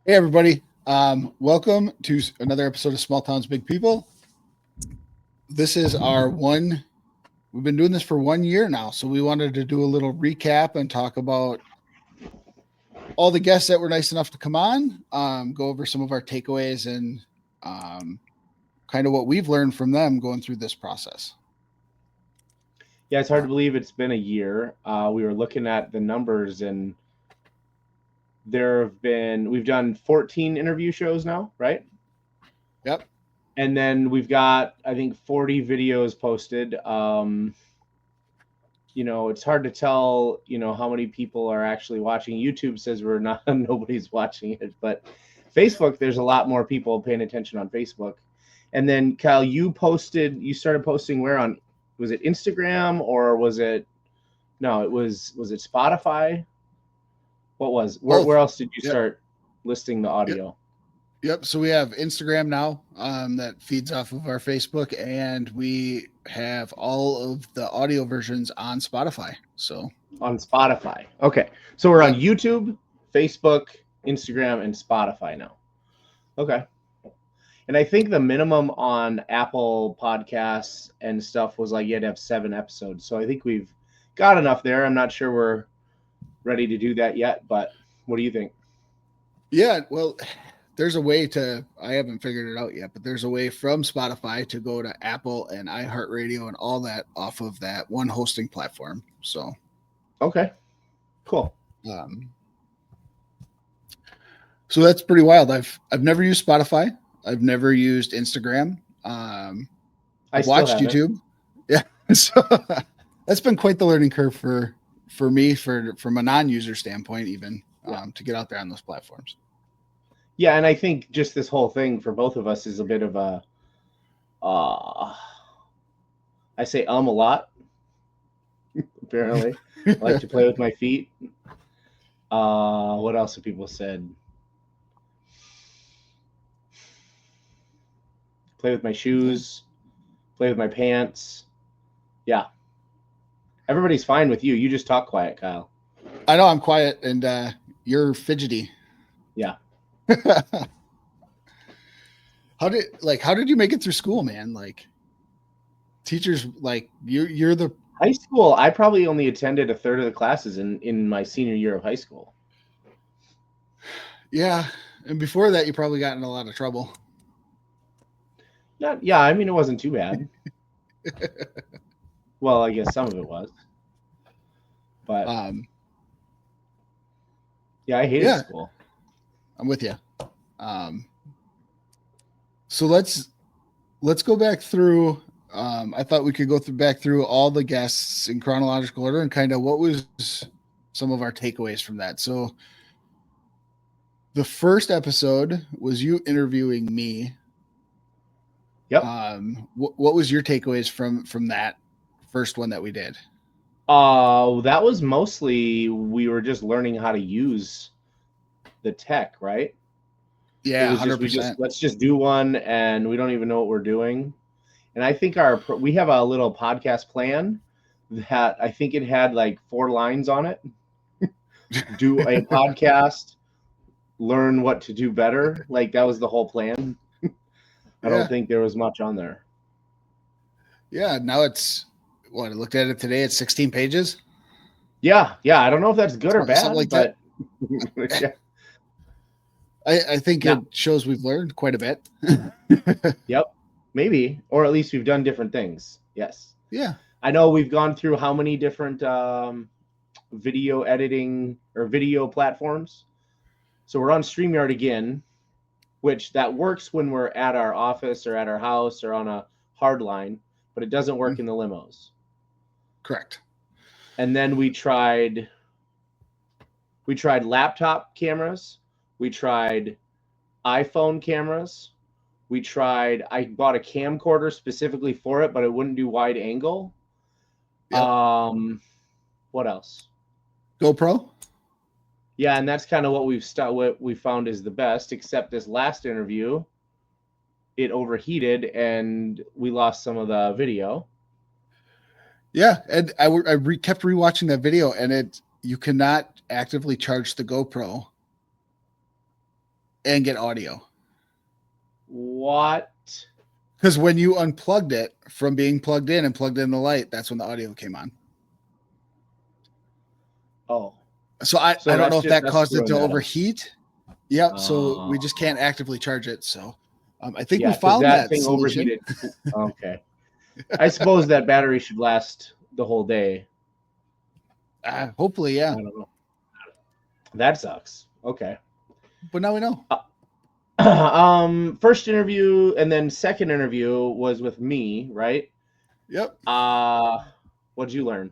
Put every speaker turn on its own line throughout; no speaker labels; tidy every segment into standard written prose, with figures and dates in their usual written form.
Hey, everybody. Welcome to another episode of Small Towns, Big People. This is we've been doing this for 1 year now. So we wanted to do a little recap and talk about all the guests that were nice enough to come on, go over some of our takeaways and um, kind of what we've learned from them going through this process.
Yeah, it's hard to believe it's been a year. We were looking at the numbers, and we've done 14 interview shows now, right?
Yep.
And then we've got, I think, 40 videos posted. It's hard to tell, how many people are actually watching. YouTube says we're not, nobody's watching it, but Facebook, there's a lot more people paying attention on Facebook. And then Kyle, you started posting where was it Instagram or was it, no, was it Spotify? Where
Both.
else did you
Yep.
start listing the
Yep.
audio?
Yep. So we have Instagram now that feeds off of our Facebook, and we have all of the audio versions on Spotify. So,
On Spotify. Okay. So we're on
yep.
YouTube, Facebook, Instagram, and Spotify now. Okay. And I think the minimum on Apple Podcasts and stuff was like you had to have 7 episodes. So I think we've got enough there. I'm not sure we're ready to do that yet, but what do you think?
Yeah. Well, there's a way I haven't figured it out yet, but there's a way from Spotify to go to Apple and iHeartRadio and all that off of that one hosting platform. So,
Okay. Cool.
um, so that's pretty wild. I've never used Spotify. I've never used Instagram.
I
I've
still
watched
haven't.
YouTube. Yeah. So that's been quite the learning curve for me from a non-user standpoint, even
Yeah.
to get out there on those platforms.
Yeah, and I think just this whole thing for both of us is a bit of uh I say a lot, apparently. I like to play with my feet. What else have people said? Play with my shoes, play with my pants. Yeah. Everybody's fine with you. You just talk quiet, Kyle.
I know I'm quiet and you're fidgety.
Yeah.
How did you make it through school, man? Like teachers like you're the
High school, I probably only attended a third of the classes in my senior year of high school.
yeah, and before that you probably got in a lot of trouble.
Not, yeah, I mean, it wasn't too bad. Well, I guess some of it was. But
um
yeah, I hated
yeah,
school.
I'm with you. Um so let's go back through. I thought we could go back through all the guests in chronological order and kind of what was some of our takeaways from that. So the first episode was you interviewing me.
Yep.
What was your takeaways from that first one that we did?
That was mostly we were just learning how to use the tech, right? It
Yeah,
was just
100%.
let's just do one, and we don't even know what we're doing. And I think we have a little podcast plan that I think it had like 4 lines on it. Do a podcast, learn what to do better. Like that was the whole plan. I don't
Yeah,
think there was much on there.
yeah. Now it's what I looked at it today. It's 16 pages,
Yeah, yeah. I don't know if that's good or
something
bad,
like that.
but yeah,
I think
yeah,
it shows we've learned quite a bit.
yep, maybe, or at least we've done different things. Yes,
Yeah.
I know we've gone through how many different video editing or video platforms. So we're on StreamYard again, which that works when we're at our office or at our house or on a hard line, but it doesn't work in the limos.
Correct.
And then we tried laptop cameras, we tried iPhone cameras, I bought a camcorder specifically for it, but it wouldn't do wide angle.
Yep.
What else?
GoPro.
Yeah, and that's kind of what we found is the best, except this last interview, it overheated and we lost some of the video.
Yeah, and kept rewatching that video, and you cannot actively charge the GoPro and get audio.
What?
Because when you unplugged it from being plugged in and plugged in the light, that's when the audio came on.
Oh.
So I don't know if that caused it to
that
overheat. Yep. So we just can't actively charge it. So I think we
'cause
found that
thing
solution.
overheated. Okay. I suppose that battery should last the whole day.
Hopefully, yeah.
I don't know. That sucks. Okay.
But now we know.
First interview and then second interview was with me, right?
Yep.
What'd you learn?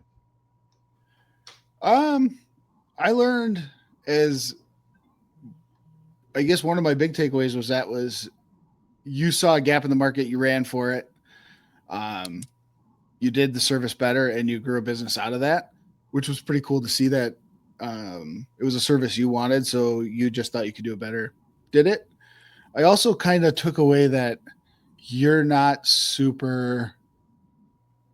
I learned I guess one of my big takeaways was you saw a gap in the market, you ran for it. You did the service better and you grew a business out of that, which was pretty cool to see that it was a service you wanted. So you just thought you could do it better. Did it. I also kind of took away that you're not super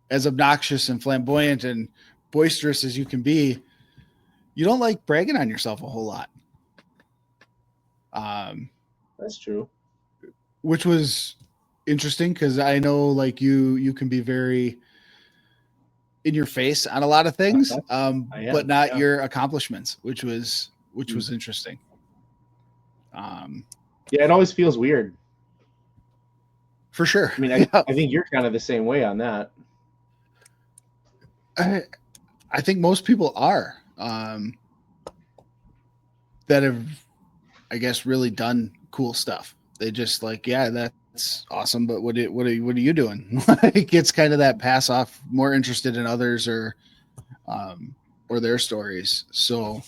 as obnoxious and flamboyant and boisterous as you can be. You don't like bragging on yourself a whole lot.
That's true.
Which was interesting because I know like you can be very in your face on a lot of things, but not your accomplishments, which was interesting.
Yeah, it always feels weird.
For sure.
I mean, I think you're kind of the same way on that.
I think most people are that have, I guess, really done cool stuff. They just like, yeah, that's awesome, but what are you doing? Like it's kind of that pass off, more interested in others or their stories. So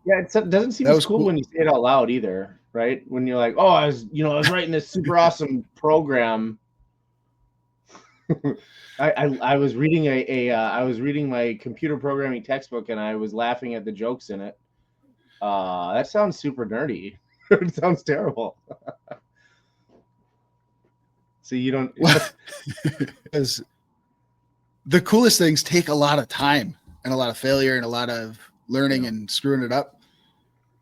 yeah, it doesn't seem as cool when you say it out loud either, right? When you're like, oh, I was writing this super awesome program. I was reading I was reading my computer programming textbook and I was laughing at the jokes in it. That sounds super nerdy. It sounds terrible. So you don't.
Because the coolest things take a lot of time and a lot of failure and a lot of learning and screwing it up.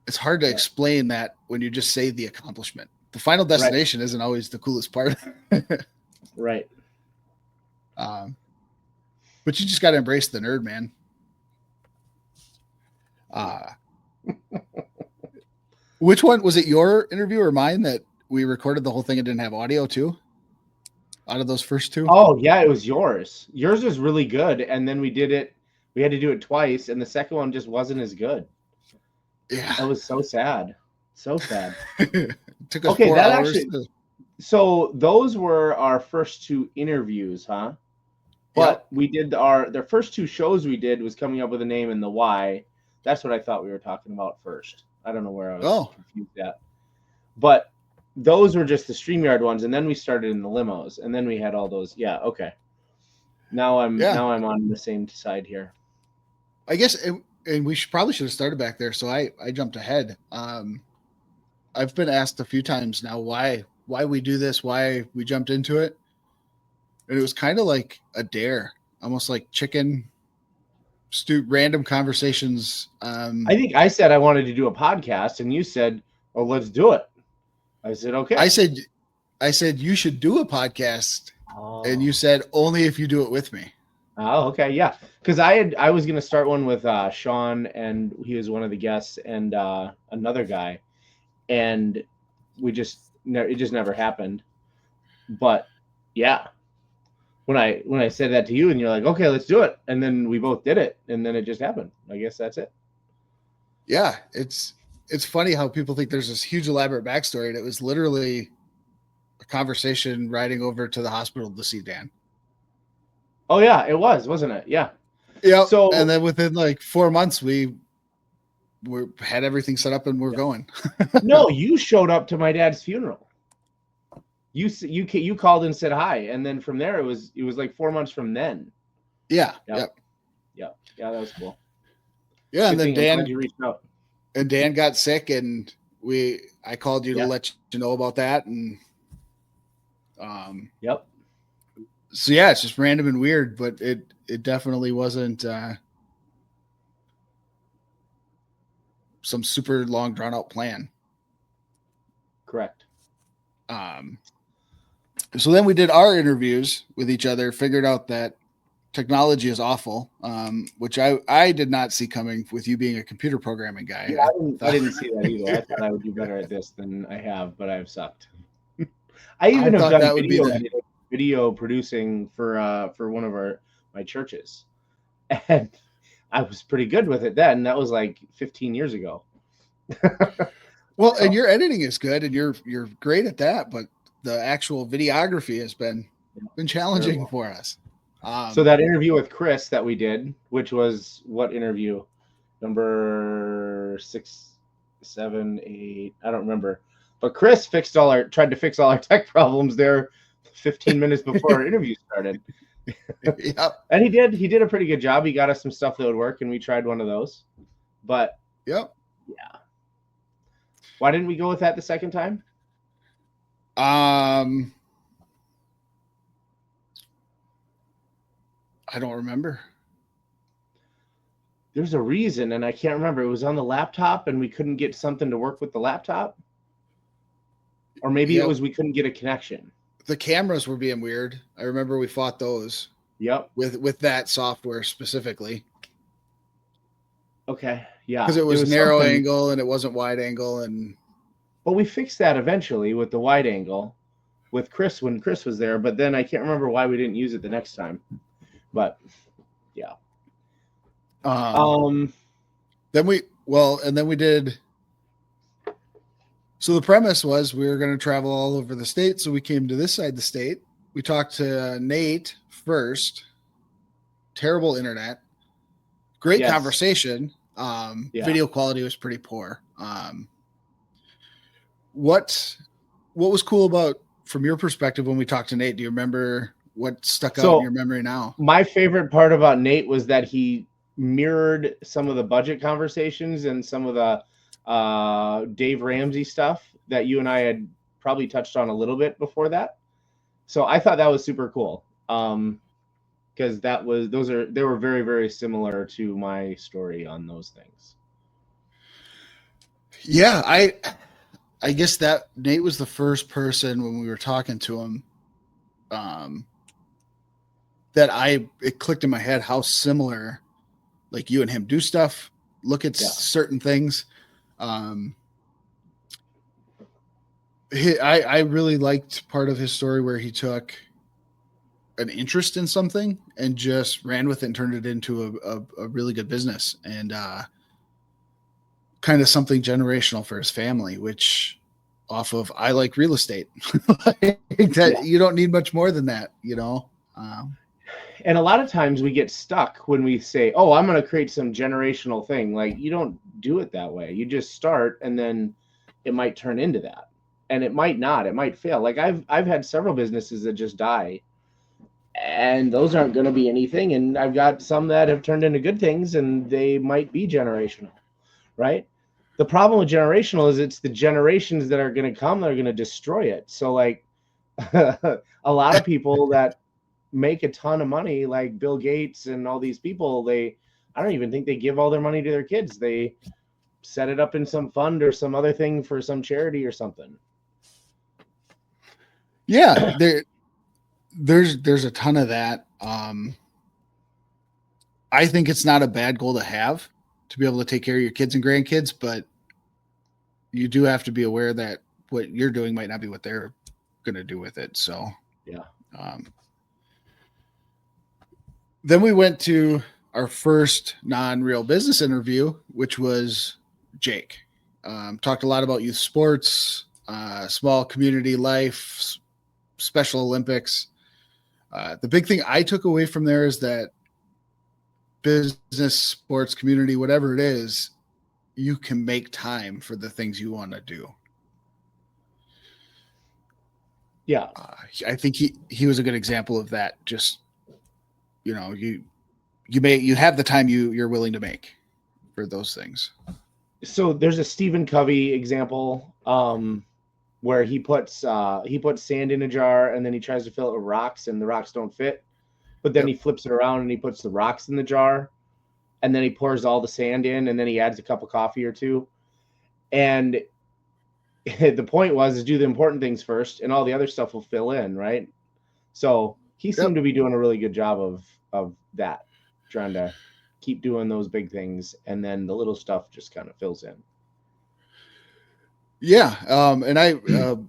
It's hard to explain that when you just say the accomplishment. The final destination isn't always the coolest part.
Right.
But you just got to embrace the nerd, man. Which one was it? Your interview or mine that we recorded the whole thing and didn't have audio too? Out of those first two?
Oh yeah, it was yours. Yours was really good, and then we had to do it twice, and the second one just wasn't as good.
Yeah,
that was so sad. So sad.
It took us 4 hours.
So those were our first two interviews, huh? But we did their first two shows we did was coming up with a name and the why. That's what I thought we were talking about first. I don't know where I was confused at. But those were just the StreamYard ones, and then we started in the limos, and then we had all those. Yeah, okay. Now I'm on the same side here.
I guess, and we probably should have started back there. So I jumped ahead. I've been asked a few times now why we do this, why we jumped into it, and it was kind of like a dare, almost like chicken. Random conversations.
I think I said I wanted to do a podcast, and you said, "Oh, let's do it." I said, "Okay."
I said you should do a podcast, and you said only if you do it with me.
Oh, okay, yeah. Because I was gonna start one with Sean, and he was one of the guests, and another guy, and it just never happened. But yeah. When I said that to you and you're like, okay, let's do it. And then we both did it. And then it just happened. I guess that's it.
Yeah. It's funny how people think there's this huge elaborate backstory. And it was literally a conversation riding over to the hospital to see Dan.
Oh yeah, it was, wasn't it? Yeah.
Yeah. So, and then within like 4 months, we had everything set up and we're going.
No, you showed up to my dad's funeral. You called and said hi, and then from there it was like 4 months from then.
Yeah.
Yep. Yeah, that was cool.
Yeah,
Good
and then
you reached out.
And Dan got sick, and I called you to let you know about that, and
Yep.
So yeah, it's just random and weird, but it definitely wasn't some super long drawn out plan.
Correct.
So then we did our interviews with each other, figured out that technology is awful, which I did not see coming with you being a computer programming guy.
Yeah, I didn't see that either. I thought I would do better at this than I have, but I've sucked. I even have
thought
done
that would be
video
the-
editing, video producing for one of my churches, and I was pretty good with it then. That was like 15 years ago.
Well, and your editing is good, and you're great at that, but the actual videography has been challenging
Terrible.
for us.
So that interview with Chris that we did, which was what interview? Number 6, 7, 8. I don't remember. But Chris tried to fix all our tech problems there 15 minutes before our interview started.
Yep.
And he did a pretty good job. He got us some stuff that would work, and we tried one of those. But
Yep.
yeah. Why didn't we go with that the second time?
I don't remember.
There's a reason, and I can't remember. It was on the laptop, and we couldn't get something to work with the laptop. Or maybe
Yep.
it was we couldn't get a connection.
The cameras were being weird. I remember we fought those
Yep.
with that software specifically
Okay. Yeah.
because it was narrow
something.
angle and it wasn't wide angle, and
But we fixed that eventually with the wide angle with Chris when Chris was there. But then I can't remember why we didn't use it the next time. But yeah.
then we did. So the premise was we were going to travel all over the state. So we came to this side of the state. We talked to Nate first. Terrible internet. Great
Yes.
conversation.
Yeah.
Video quality was pretty poor. What was cool about, from your perspective, when we talked to Nate? Do you remember what stuck out in your memory now?
My favorite part about Nate was that he mirrored some of the budget conversations and some of the Dave Ramsey stuff that you and I had probably touched on a little bit before that. So I thought that was super cool. Because they were very, very similar to my story on those things.
Yeah, I guess that Nate was the first person when we were talking to him that it clicked in my head how similar, like, you and him do stuff, look at certain things. I really liked part of his story where he took an interest in something and just ran with it and turned it into a really good business, and kind of something generational for his family, which off of, I like real estate. You don't need much more than that, you know?
And a lot of times we get stuck when we say, oh, I'm going to create some generational thing. Like, you don't do it that way. You just start, and then it might turn into that, and it might not, it might fail. Like I've had several businesses that just die, and those aren't going to be anything. And I've got some that have turned into good things, and they might be generational, right? The problem with generational is it's the generations that are going to come that are going to destroy it. So like a lot of people that make a ton of money, like Bill Gates and all these people, I don't even think they give all their money to their kids. They set it up in some fund or some other thing for some charity or something.
Yeah, there's a ton of that. I think it's not a bad goal to have, to be able to take care of your kids and grandkids, but you do have to be aware that what you're doing might not be what they're going to do with it. So,
yeah.
Then we went to our first non-real business interview, which was Jake. Talked a lot about youth sports, small community life, Special Olympics. The big thing I took away from there is that business, sports, community, whatever it is, you can make time for the things you want to do.
Yeah.
I think he was a good example of that. Just, you know, you have the time you're willing to make for those things.
So there's a Stephen Covey example where he puts sand in a jar, and then he tries to fill it with rocks, and the rocks don't fit. But then he flips it around and he puts the rocks in the jar, and then he pours all the sand in, and then he adds a cup of coffee or two. And the point was is do the important things first, and all the other stuff will fill in, right? So he seemed to be doing a really good job of that, trying to keep doing those big things, and then the little stuff just kind of fills in.
Yeah. And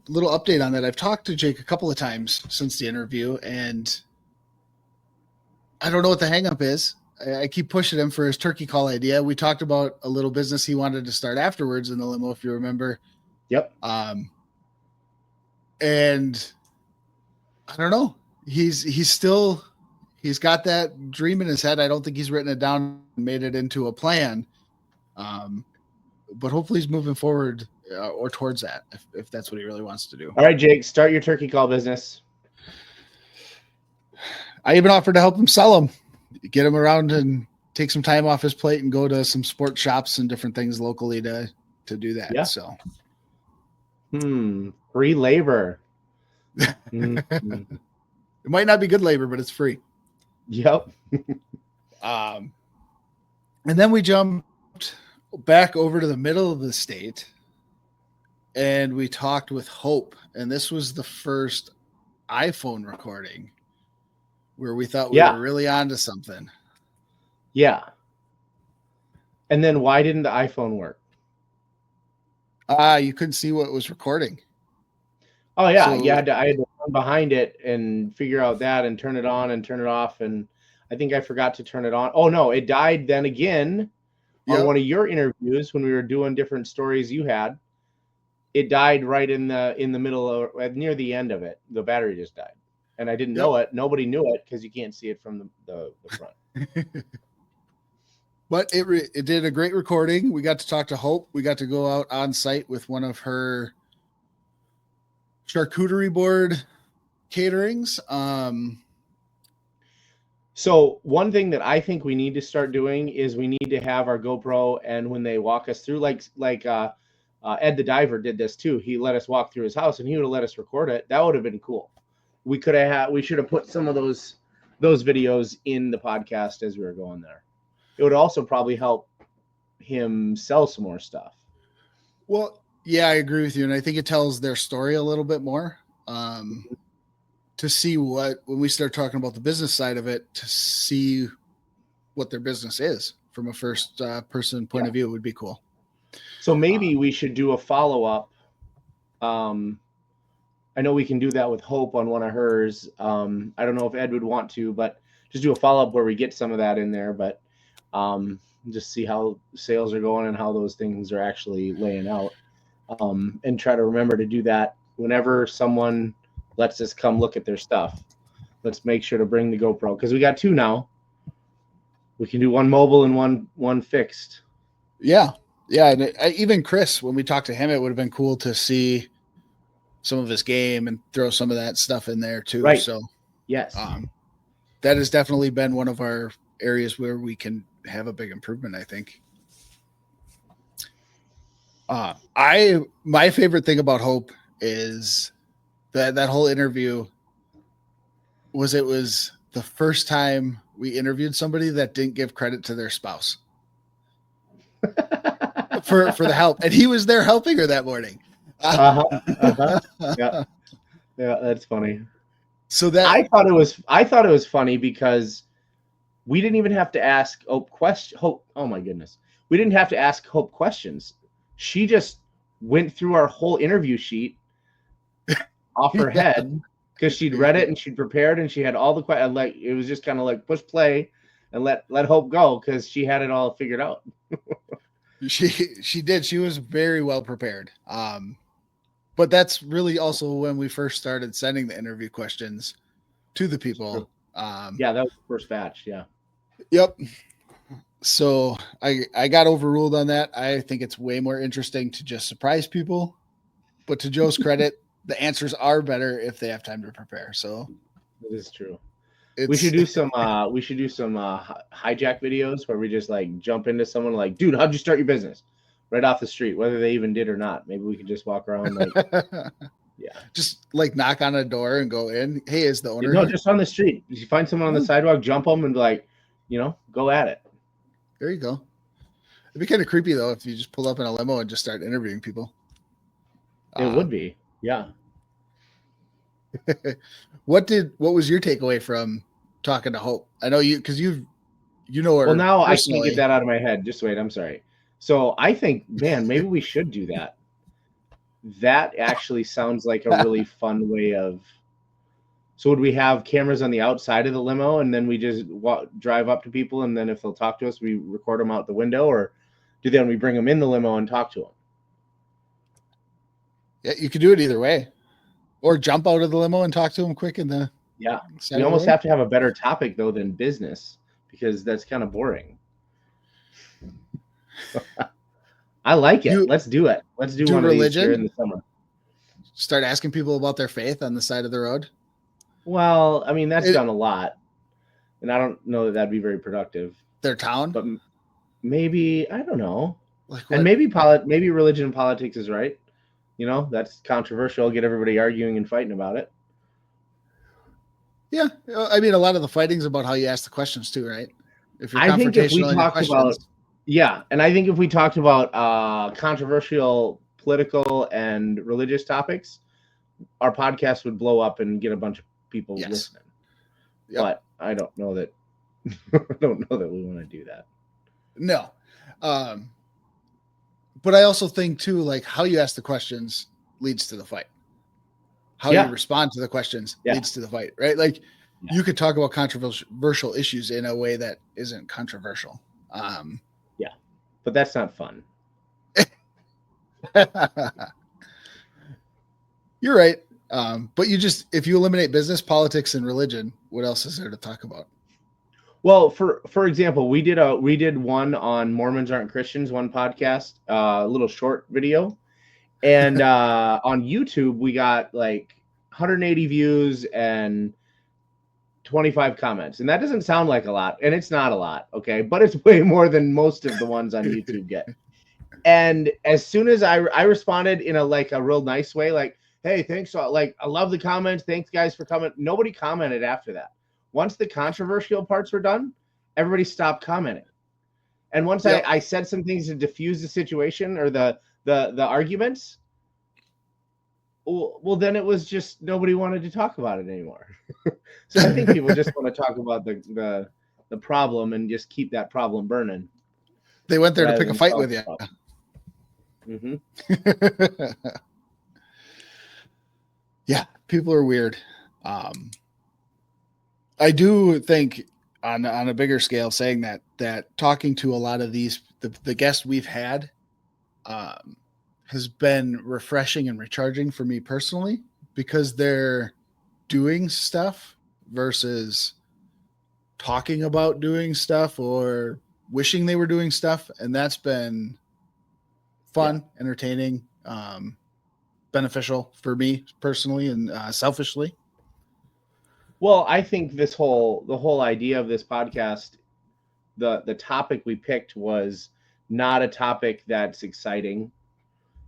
little update on that. I've talked to Jake a couple of times since the interview, and I don't know what the hang up is. I keep pushing him for his turkey call idea. We talked about a little business he wanted to start afterwards in the limo, if you remember.
Yep.
And I don't know. He's got that dream in his head. I don't think he's written it down and made it into a plan. But hopefully he's moving forward or towards that if that's what he really wants to do.
All right, Jake, start your turkey call business.
I even offered to help him sell them, get him around and take some time off his plate and go to some sports shops and different things locally to do that.
Yeah.
So,
free labor.
It might not be good labor, but it's free.
Yep.
And then we jumped back over to the middle of the state and we talked with Hope. And this was the first iPhone recording where we thought we were really onto something.
Yeah. And then why didn't the iPhone work?
You couldn't see what was recording.
Oh yeah, so, I had to run behind it and figure out that and turn it on and turn it off. And I think I forgot to turn it on. Oh no, it died then again on one of your interviews when we were doing different stories you had. It died right in the middle of near the end of it. The battery just died. And I didn't know it. Nobody knew it because you can't see it from the front.
But it did a great recording. We got to talk to Hope. We got to go out on site with one of her charcuterie board caterings.
So one thing that I think we need to start doing is we need to have our GoPro, and when they walk us through, like Ed the Diver did this too. He let us walk through his house and he would have let us record it. That would have been cool. We should have put some of those videos in the podcast as we were going there. It would also probably help him sell some more stuff.
Well, yeah, I agree with you. And I think it tells their story a little bit more to see when we start talking about the business side of it, to see what their business is from a first person point of view would be cool.
So maybe we should do a follow-up. I know we can do that with Hope on one of hers. I don't know if Ed would want to, but just do a follow-up where we get some of that in there. But just see how sales are going and how those things are actually laying out, and try to remember to do that whenever someone lets us come look at their stuff. Let's make sure to bring the GoPro because we got two now. We can do one mobile and one fixed.
Yeah. And even Chris, when we talked to him, it would have been cool to see some of his game and throw some of that stuff in there too.
Right.
So
yes,
that has definitely been one of our areas where we can have a big improvement, I think. My favorite thing about Hope is that whole interview was the first time we interviewed somebody that didn't give credit to their spouse for the help. And he was there helping her that morning.
Yeah, that's funny.
So that
I thought it was funny because we didn't even have to ask Hope oh my goodness. We didn't have to ask Hope questions. She just went through our whole interview sheet off her head because she'd read it and she'd prepared and she had all the questions. Like it was just kind of like push play and let Hope go because she had it all figured out.
She did. She was very well prepared. But that's really also when we first started sending the interview questions to the people.
Yeah, that was the first batch. Yeah.
Yep. So I got overruled on that. I think it's way more interesting to just surprise people. But to Joe's credit, the answers are better if they have time to prepare. So
it is true. We should do some hijack videos where we just like jump into someone like, dude, how'd you start your business? Right off the street, whether they even did or not. Maybe we could just walk around like
just like knock on a door and go in. Hey, is the owner?
No, just on the street. If you find someone on the sidewalk, jump them and like, go at it.
There you go. It'd be kind of creepy though if you just pull up in a limo and just start interviewing people.
It would be. Yeah.
What was your takeaway from talking to Hope? I know you, because you know her
Well, now I can't
personally.
get that out of my head. Just wait. I'm sorry. So I think, man, maybe we should do that. That actually sounds like a really fun way of. So would we have cameras on the outside of the limo, and then we just drive up to people, and then if they'll talk to us, we record them out the window, or then we bring them in the limo and talk to them?
Yeah, you could do it either way, or jump out of the limo and talk to them quick in the.
Yeah,
side
we
of the
almost
road.
have to have a better topic though than business, because that's kind of boring. I like it. Let's do it. Let's do one
religion
of these here in the summer.
Start asking people about their faith on the side of the road.
Well, I mean, that's done a lot, and I don't know that that'd be very productive.
Their town,
but maybe, I don't know.
Like
and maybe religion and politics is right. You know, that's controversial. Get everybody arguing and fighting about it.
Yeah, I mean, a lot of the fighting's about how you ask the questions too, right?
If you're confrontational in your questions. Yeah, and I think if we talked about controversial political and religious topics, our podcast would blow up and get a bunch of people listening. Yep. But I don't know that we want to do that.
No. But I also think too, like how you ask the questions leads to the fight. How you respond to the questions leads to the fight, right? Like you could talk about controversial issues in a way that isn't controversial.
But that's not fun.
You're right. But if you eliminate business, politics, and religion, what else is there to talk about?
Well, for example, we did one on Mormons Aren't Christians, one podcast, a little short video. And on YouTube, we got like 180 views and 25 comments. And that doesn't sound like a lot. And it's not a lot, okay? But it's way more than most of the ones on YouTube get. And as soon as I responded in a real nice way, like, hey, thanks. Like, I love the comments. Thanks, guys, for coming. Nobody commented after that. Once the controversial parts were done, everybody stopped commenting. And once I said some things to diffuse the situation or the arguments, well, then it was just nobody wanted to talk about it anymore. So I think people just want to talk about the problem and just keep that problem burning.
They went there to pick a fight with you.
Mm-hmm.
Yeah, people are weird. I do think on a bigger scale, saying that talking to a lot of these the guests we've had has been refreshing and recharging for me personally, because they're doing stuff versus talking about doing stuff or wishing they were doing stuff, and that's been fun, entertaining, beneficial for me personally and selfishly.
Well, I think the whole idea of this podcast, the topic we picked was not a topic that's exciting.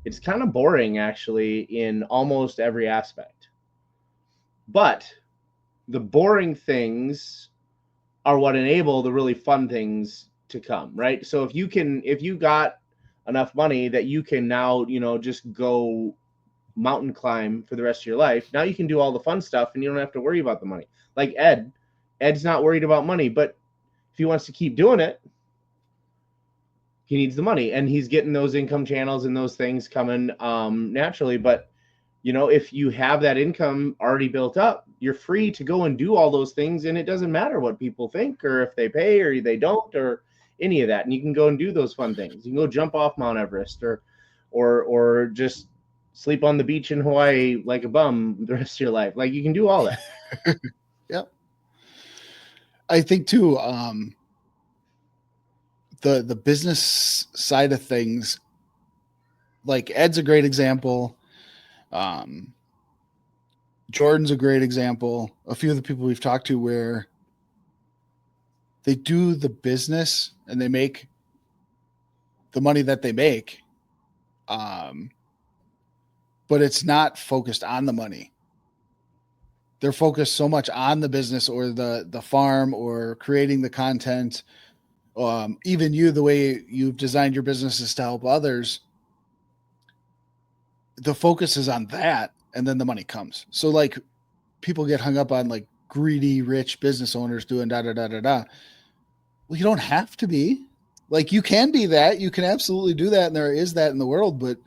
It's kind of boring, actually, in almost every aspect. But the boring things are what enable the really fun things to come, right? So if you got enough money that you can now, just go mountain climb for the rest of your life, now you can do all the fun stuff and you don't have to worry about the money. Like Ed's not worried about money, but if he wants to keep doing it, he needs the money, and he's getting those income channels and those things coming naturally. But if you have that income already built up, you're free to go and do all those things, and it doesn't matter what people think or if they pay or they don't or any of that. And you can go and do those fun things. You can go jump off Mount Everest or just sleep on the beach in Hawaii like a bum the rest of your life. Like, you can do all that.
Yep. I think too, the business side of things, like Ed's a great example. Jordan's a great example. A few of the people we've talked to where they do the business and they make the money that they make. But it's not focused on the money. They're focused so much on the business or the farm or creating the content. Even the way you've designed your businesses to help others. the focus is on that, and then the money comes. So like people get hung up on like greedy rich business owners doing da da da da da. Well, you don't have to be. Like you can be that. You can absolutely do that, and there is that in the world, but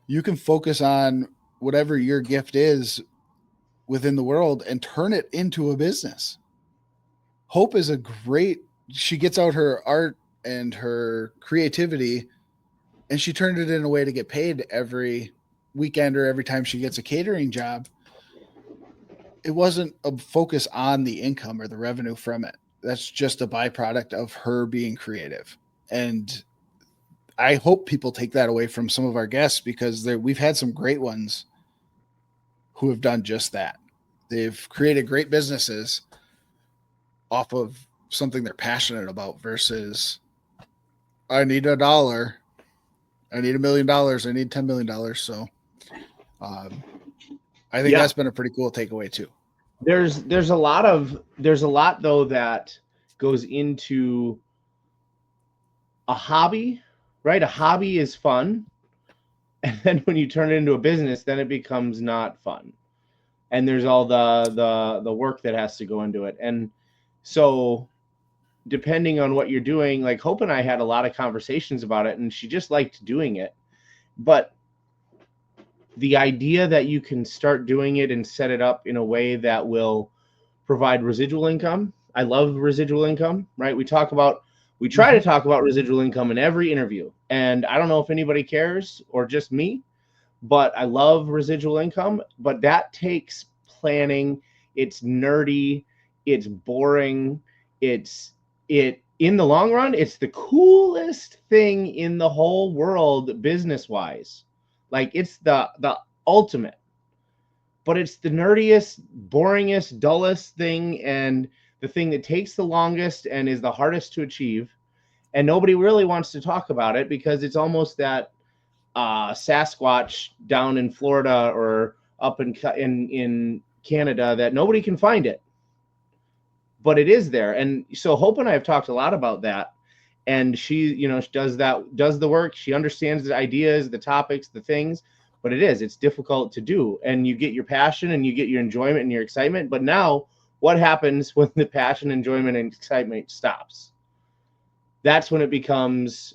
you can focus on whatever your gift is within the world and turn it into a business. Hope is a great, she gets out her art and her creativity and she turned it in a way to get paid every weekend or every time she gets a catering job. It wasn't a focus on the income or the revenue from it. That's just a byproduct of her being creative. And I hope people take that away from some of our guests because we've had some great ones who have done just that. They've created great businesses off of something they're passionate about versus I need $1. I need $1 million. I need $10 million. So I think that's been a pretty cool takeaway too.
There's a lot though that goes into a hobby, right? A hobby is fun. And then when you turn it into a business, then it becomes not fun. And there's all the work that has to go into it. And so depending on what you're doing, like Hope and I had a lot of conversations about it and she just liked doing it. But the idea that you can start doing it and set it up in a way that will provide residual income. I love residual income, right? We try to talk about residual income in every interview. And I don't know if anybody cares or just me, but I love residual income, but that takes planning. It's nerdy. It's boring. In the long run, it's the coolest thing in the whole world business-wise. Like it's the ultimate, but it's the nerdiest, boringest, dullest thing and the thing that takes the longest and is the hardest to achieve. And nobody really wants to talk about it because it's almost that Sasquatch down in Florida or up in Canada that nobody can find it, but it is there. And so Hope and I have talked a lot about that. And she, does the work. She understands the ideas, the topics, the things, but it's difficult to do. And you get your passion and you get your enjoyment and your excitement. But now what happens when the passion, enjoyment, and excitement stops? That's when it becomes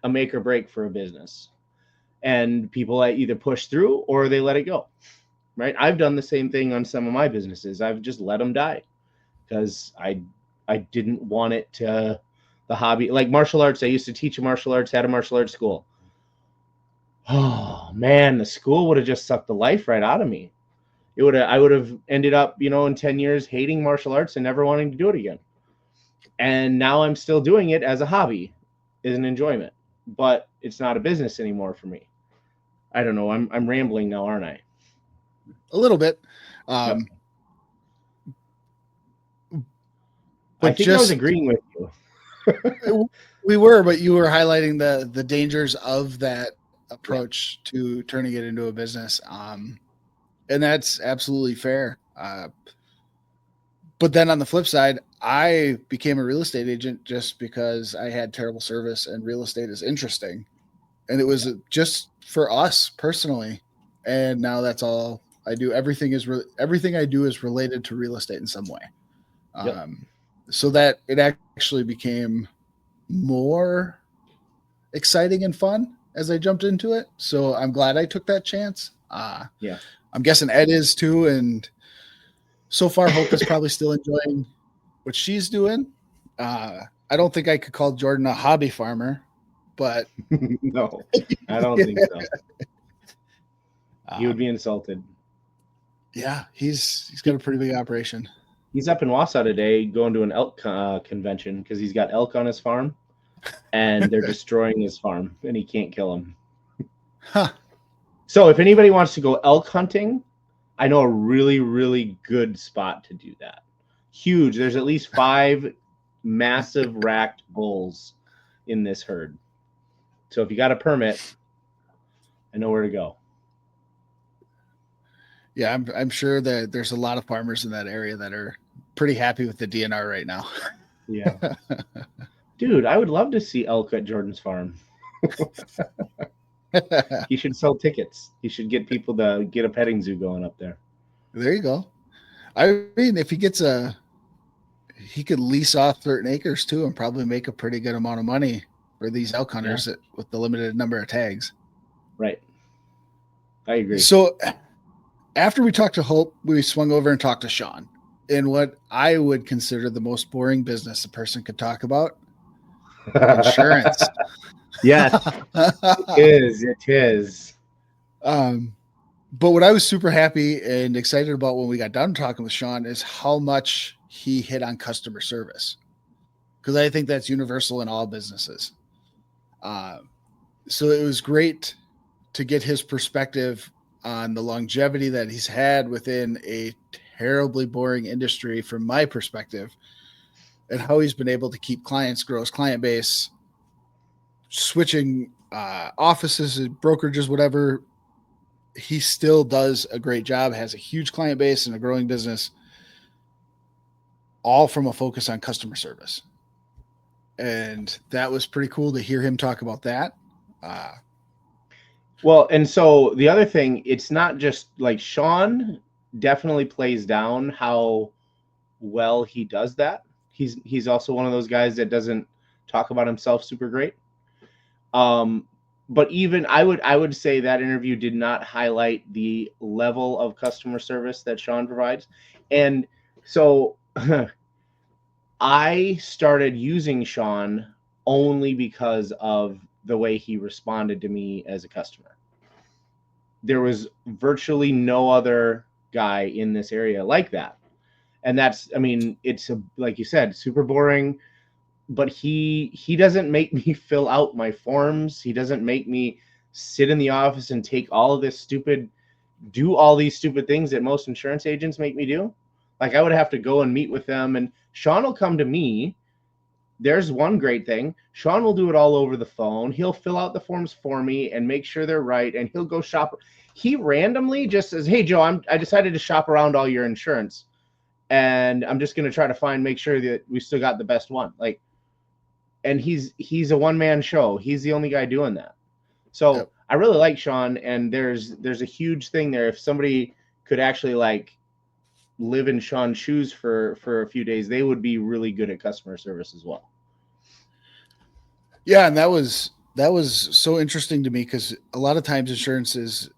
a make or break for a business. And people either push through or they let it go, right? I've done the same thing on some of my businesses. I've just let them die because I didn't want it to... The hobby, like martial arts, I used to teach martial arts, had a martial arts school. Oh man, the school would have just sucked the life right out of me. I would have ended up, in 10 years hating martial arts and never wanting to do it again. And now I'm still doing it as a hobby, as an enjoyment, but it's not a business anymore for me. I don't know. I'm rambling now, aren't I?
A little bit.
Yep. I think I was agreeing with you.
We were, but you were highlighting the dangers of that approach to turning it into a business. And that's absolutely fair. But then on the flip side, I became a real estate agent just because I had terrible service and real estate is interesting. And it was just for us personally. And now that's all I do. Everything I do is related to real estate in some way. So that it actually became more exciting and fun as I jumped into it. So I'm glad I took that chance. I'm guessing Ed is too. And so far, Hope is probably still enjoying what she's doing. I don't think I could call Jordan a hobby farmer, but
no, I don't think so. He would be insulted.
Yeah, he's got a pretty big operation.
He's up in Wausau today going to an elk convention because he's got elk on his farm and they're destroying his farm and he can't kill them.
Huh.
So if anybody wants to go elk hunting, I know a really, really good spot to do that. Huge. There's at least 5 massive racked bulls in this herd. So if you got a permit, I know where to go.
Yeah, I'm sure that there's a lot of farmers in that area that are pretty happy with the DNR right now.
Yeah. Dude, I would love to see elk at Jordan's farm. He should sell tickets. He should get people to get a petting zoo going up there.
There you go. I mean, if he gets he could lease off certain acres too and probably make a pretty good amount of money for these elk hunters with the limited number of tags.
Right. I agree.
So after we talked to Hope, we swung over and talked to Sean in what I would consider the most boring business a person could talk about. Insurance.
Yes, it is.
But what I was super happy and excited about when we got done talking with Sean is how much he hit on customer service, because I think that's universal in all businesses. So it was great to get his perspective on the longevity that he's had within a terribly boring industry from my perspective, and how he's been able to keep clients, grow his client base, switching offices, brokerages, whatever. He still does a great job, has a huge client base and a growing business, all from a focus on customer service. And that was pretty cool to hear him talk about that.
Well, and so the other thing, it's not just like Sean definitely plays down how well he does that. He's also one of those guys that doesn't talk about himself super great. But even I would say that interview did not highlight the level of customer service that Sean provides. And so I started using Sean only because of the way he responded to me as a customer. There was virtually no other guy in this area like that. And that's, I mean, it's like you said, super boring, but he doesn't make me fill out my forms. He doesn't make me sit in the office and do all these stupid things that most insurance agents make me do. Like I would have to go and meet with them, and Sean will come to me. There's one great thing. Sean will do it all over the phone. He'll fill out the forms for me and make sure they're right, and he'll go shop. He randomly just says, "Hey, Joe, I decided to shop around all your insurance, and I'm just going to try to make sure that we still got the best one." Like, and he's a one-man show. He's the only guy doing that. So yep. I really like Sean, and there's a huge thing there. If somebody could actually like live in Sean's shoes for a few days, they would be really good at customer service as well.
Yeah, and that was so interesting to me, because a lot of times insurance is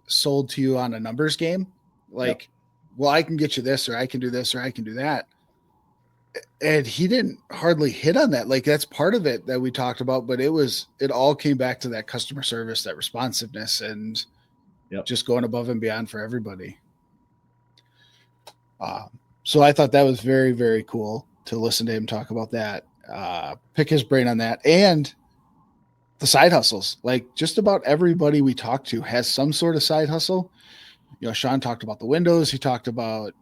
sold to you on a numbers game. Like, yep. Well, I can get you this, or I can do this, or I can do that. And he didn't hardly hit on that. Like, that's part of it that we talked about, but it all came back to that customer service, that responsiveness, and yep. Just going above and beyond for everybody. So I thought that was very, very cool to listen to him talk about that, pick his brain on that, and the side hustles. Like, just about everybody we talked to has some sort of side hustle. You know, Sean talked about the windows. He talked about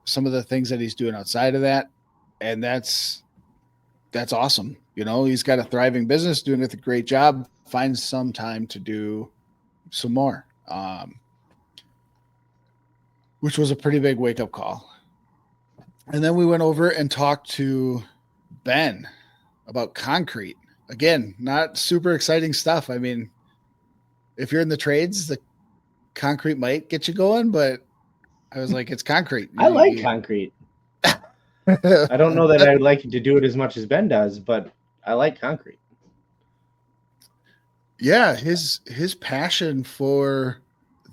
some of the things that he's doing outside of that. And that's awesome. You know, he's got a thriving business, doing a great job, finds some time to do some more, which was a pretty big wake-up call. And then we went over and talked to Ben about concrete. Again, not super exciting stuff. I mean, if you're in the trades, the concrete might get you going, but I was like, it's concrete.
I like concrete. I don't know that I would like to do it as much as Ben does, but I like concrete.
Yeah, his passion for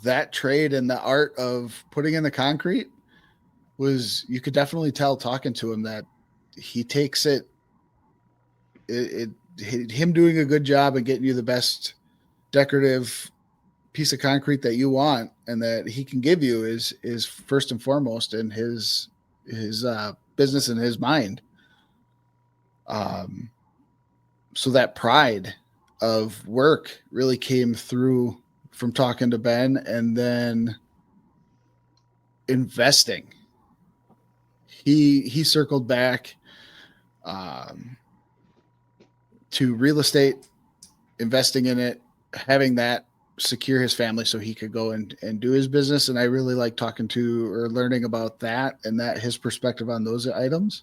that trade and the art of putting in the concrete was, you could definitely tell talking to him that he takes him doing a good job and getting you the best decorative piece of concrete that you want and that he can give you is first and foremost in his business in his mind. So that pride of work really came through from talking to Ben, and then investing. He circled back to real estate, investing in it, having that secure his family so he could go and do his business. And I really like talking to or learning about that and that his perspective on those items.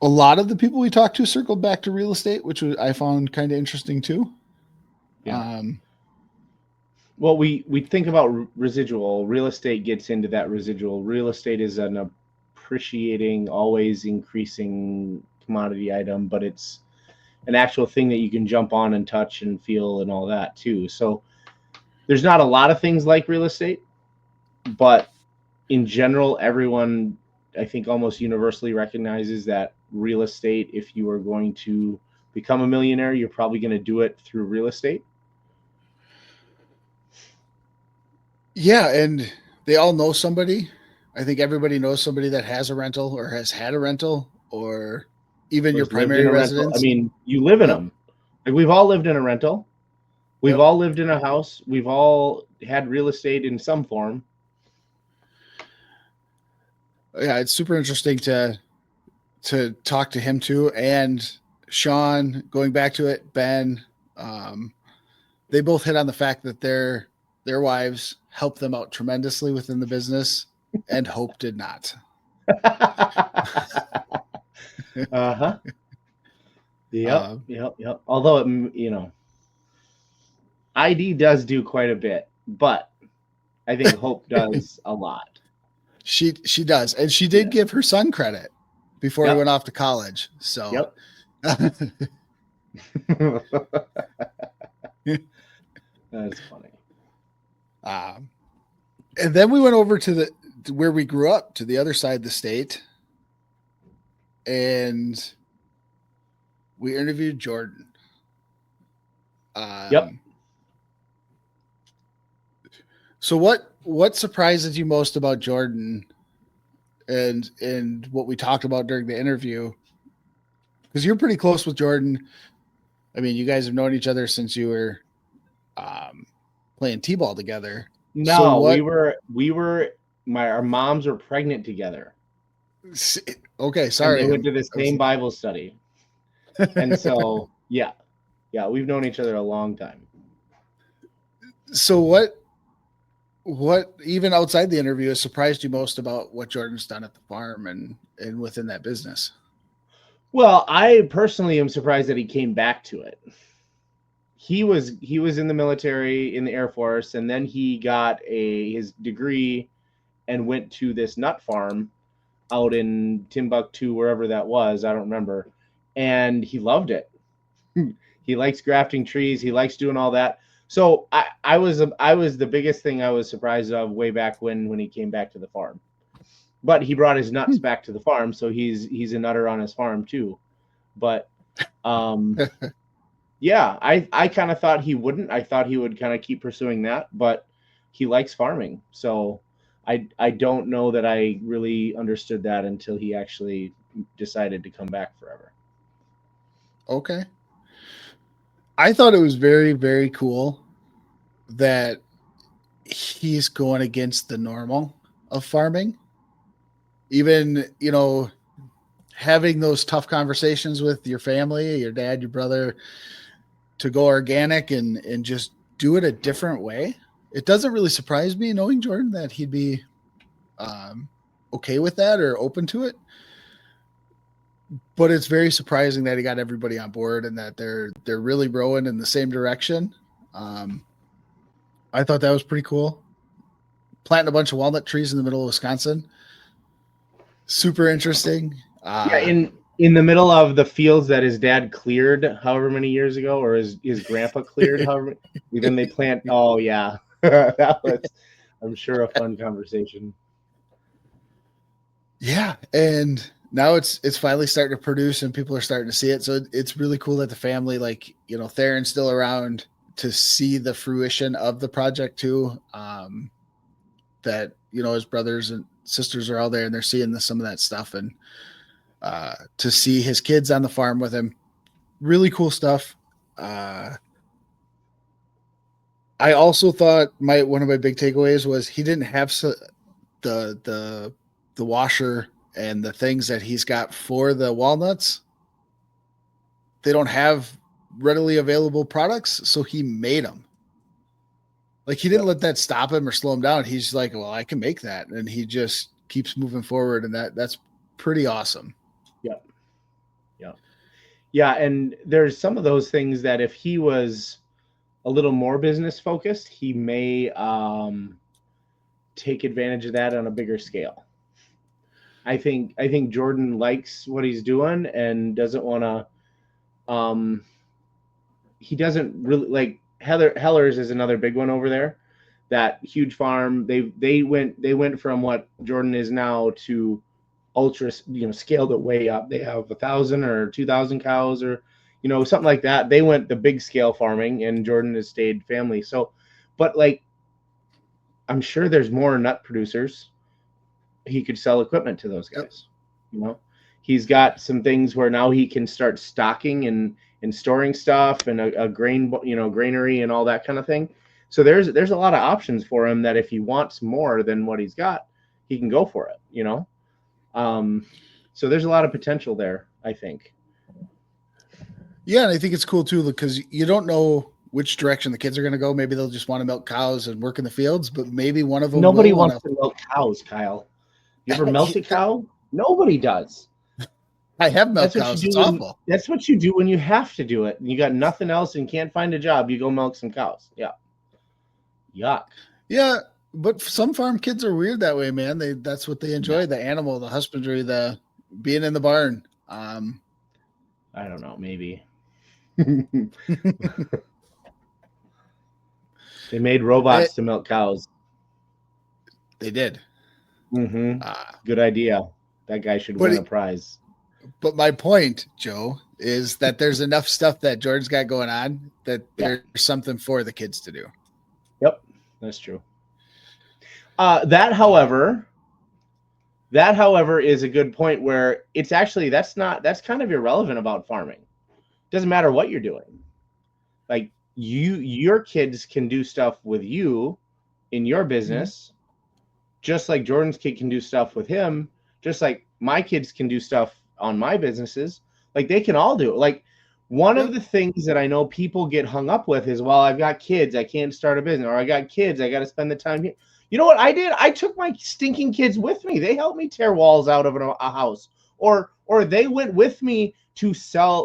A lot of the people we talked to circled back to real estate, which I found kind of interesting too.
Yeah. Well, we think about residual. Real estate gets into that residual. Real estate is an appreciating, always increasing commodity item, but it's an actual thing that you can jump on and touch and feel and all that too. So there's not a lot of things like real estate, but in general, everyone, I think, almost universally recognizes that real estate, if you are going to become a millionaire, you're probably going to do it through real estate.
Yeah, and they all know somebody. I think everybody knows somebody that has a rental or has had a rental or even your primary residence.
I mean, you live in
Yep.
them. Like we've all lived in a rental. We've
Yep.
all lived in a house. We've all had real estate in some form.
Yeah, it's super interesting to talk to him too. And Sean, going back to it, Ben, they both hit on the fact that their wives helped them out tremendously within the business, and Hope did not.
Uh-huh. Yep. Although ID does do quite a bit, but I think Hope does a lot.
She does, and she did give her son credit before he
Yep.
went off to college. So
Yep. That's funny.
And then we went over to where we grew up, to the other side of the state, and we interviewed Jordan.
Yep.
So what surprises you most about Jordan and what we talked about during the interview? Because you're pretty close with Jordan. I mean, you guys have known each other since you were playing t-ball together.
No,
so
our moms were pregnant together.
Okay, sorry.
And they went to the same Bible study. And so, yeah, we've known each other a long time.
So what even outside the interview has surprised you most about what Jordan's done at the farm and within that business?
Well, I personally am surprised that he came back to it. He was in the military, in the Air Force, and then he got his degree and went to this nut farm out in Timbuktu, wherever that was. I don't remember. And he loved it. He likes grafting trees. He likes doing all that. So I was the biggest thing I was surprised of way back when he came back to the farm. But he brought his nuts back to the farm, so he's a nutter on his farm too. But yeah, I kind of thought he wouldn't. I thought he would kind of keep pursuing that, but he likes farming. So I don't know that I really understood that until he actually decided to come back forever.
Okay. I thought it was very, very cool that he's going against the normal of farming. Even, having those tough conversations with your family, your dad, your brother, to go organic and just do it a different way. It doesn't really surprise me, knowing Jordan, that he'd be okay with that or open to it. But it's very surprising that he got everybody on board and that they're really rowing in the same direction. I thought that was pretty cool. Planting a bunch of walnut trees in the middle of Wisconsin. Super interesting.
Yeah, in the middle of the fields that his dad cleared however many years ago, or his grandpa cleared however, then they plant. Oh yeah, that was, I'm sure, a fun conversation.
Yeah, and now it's finally starting to produce and people are starting to see it. So it's really cool that the family, Theron's still around to see the fruition of the project too. That, his brothers and sisters are all there and they're seeing some of that stuff, and to see his kids on the farm with him, really cool stuff. I also thought one of my big takeaways was he didn't have the washer and the things that he's got for the walnuts. They don't have readily available products, so he made them. Like, he didn't let that stop him or slow him down. He's like, well, I can make that. And he just keeps moving forward. And that's pretty awesome.
Yep. Yeah, and there's some of those things that if he was a little more business focused, he may take advantage of that on a bigger scale. I think Jordan likes what he's doing and doesn't want to. He doesn't really like Heller's is another big one over there. That huge farm. They went from what Jordan is now to ultra, scaled it way up. They have 1,000 or 2,000 cows or something like that. They went the big scale farming, and Jordan has stayed family. So, but like, I'm sure there's more nut producers. He could sell equipment to those guys. He's got some things where now he can start stocking and storing stuff and a granary and all that kind of thing. So there's a lot of options for him that if he wants more than what he's got, he can go for it. So there's a lot of potential there, I think.
Yeah, and I think it's cool too because you don't know which direction the kids are going to go. Maybe they'll just want to milk cows and work in the fields, but maybe one of them.
Nobody wants to milk cows, Kyle. You ever milked a cow? Nobody does.
I have milk cows. It's awful.
That's what you do when you have to do it. You got nothing else and can't find a job. You go milk some cows. Yeah. Yuck.
Yeah, but some farm kids are weird that way, man. That's what they enjoy: the animal, the husbandry, the being in the barn.
I don't know. Maybe. They made robots to milk cows.
They did.
Mm-hmm. Good idea. That guy should win a prize.
But my point, Joe, is that there's enough stuff that Jordan's got going on that there's something for the kids to do.
Yep, that's true. That, however, is a good point where it's actually that's kind of irrelevant about farming. It doesn't matter what you're doing. Like your kids can do stuff with you in your business, just like Jordan's kid can do stuff with him, just like my kids can do stuff on my businesses. Like they can all do it. Like one of the things that I know people get hung up with is, well, I've got kids, I can't start a business, or I got kids, I got to spend the time here. You know what I did? I took my stinking kids with me. They helped me tear walls out of a house, or they went with me to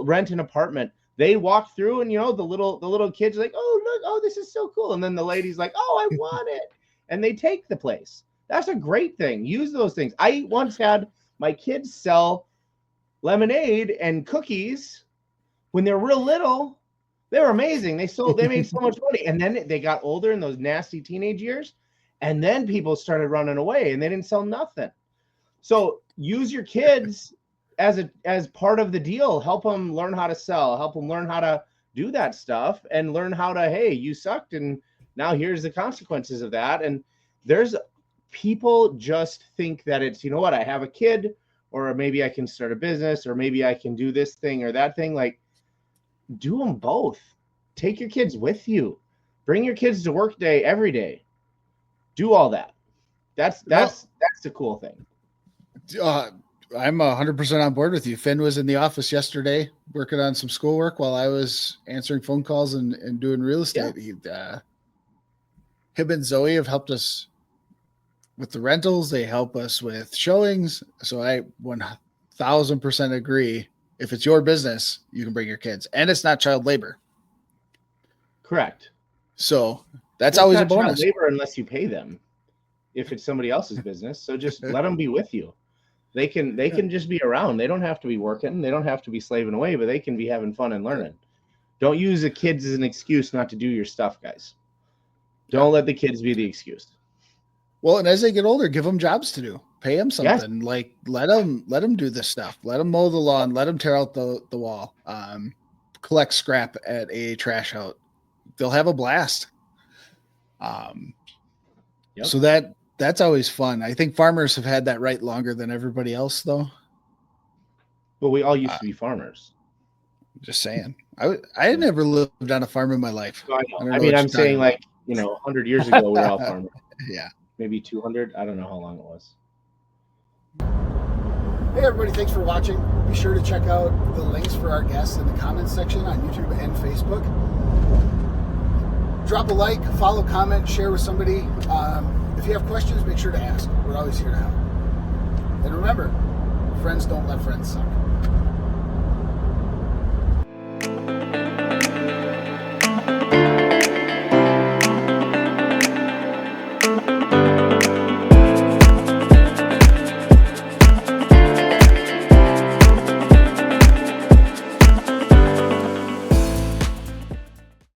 rent an apartment. They walked through, and the little kids are like, oh look, oh this is so cool, and then the lady's like, oh I want it, and they take the place. That's a great thing. Use those things. I once had my kids sell lemonade and cookies when they're real little. They were amazing. They made so much money, and then they got older in those nasty teenage years. And then people started running away and they didn't sell nothing. So use your kids as part of the deal. Help them learn how to sell, help them learn how to do that stuff, and learn how to, hey, you sucked and now here's the consequences of that. And there's people just think that it's, I have a kid, or maybe I can start a business, or maybe I can do this thing or that thing. Like, do them both. Take your kids with you. Bring your kids to work day every day. Do all that. That's the cool thing.
I'm 100% on board with you. Finn was in the office yesterday working on some schoolwork while I was answering phone calls and doing real estate. Yeah. Him and Zoe have helped us with the rentals. They help us with showings. So I 1,000% agree. If it's your business, you can bring your kids, and it's not child labor.
Correct.
So that's always a bonus.
Child labor unless you pay them. If it's somebody else's business, so just let them be with you. They can just be around. They don't have to be working. They don't have to be slaving away, but they can be having fun and learning. Don't use the kids as an excuse not to do your stuff, guys. Don't let the kids be the excuse.
Well, and as they get older, give them jobs to do. Pay them something. Yes. Like let them do this stuff. Let them mow the lawn. Let them tear out the wall. Collect scrap at a trash out. They'll have a blast. So that's always fun. I think farmers have had that right longer than everybody else, though.
But we all used to be farmers.
Just saying. I had never lived on a farm in my life.
I mean, I'm saying like 100 years ago we were all farmers.
Yeah.
Maybe 200. I don't know how long it was.
Hey everybody, thanks for watching. Be sure to check out the links for our guests in the comments section on YouTube and Facebook. Drop a like, follow, comment, share with somebody. If you have questions, make sure to ask. We're always here to help. And remember, friends don't let friends suck.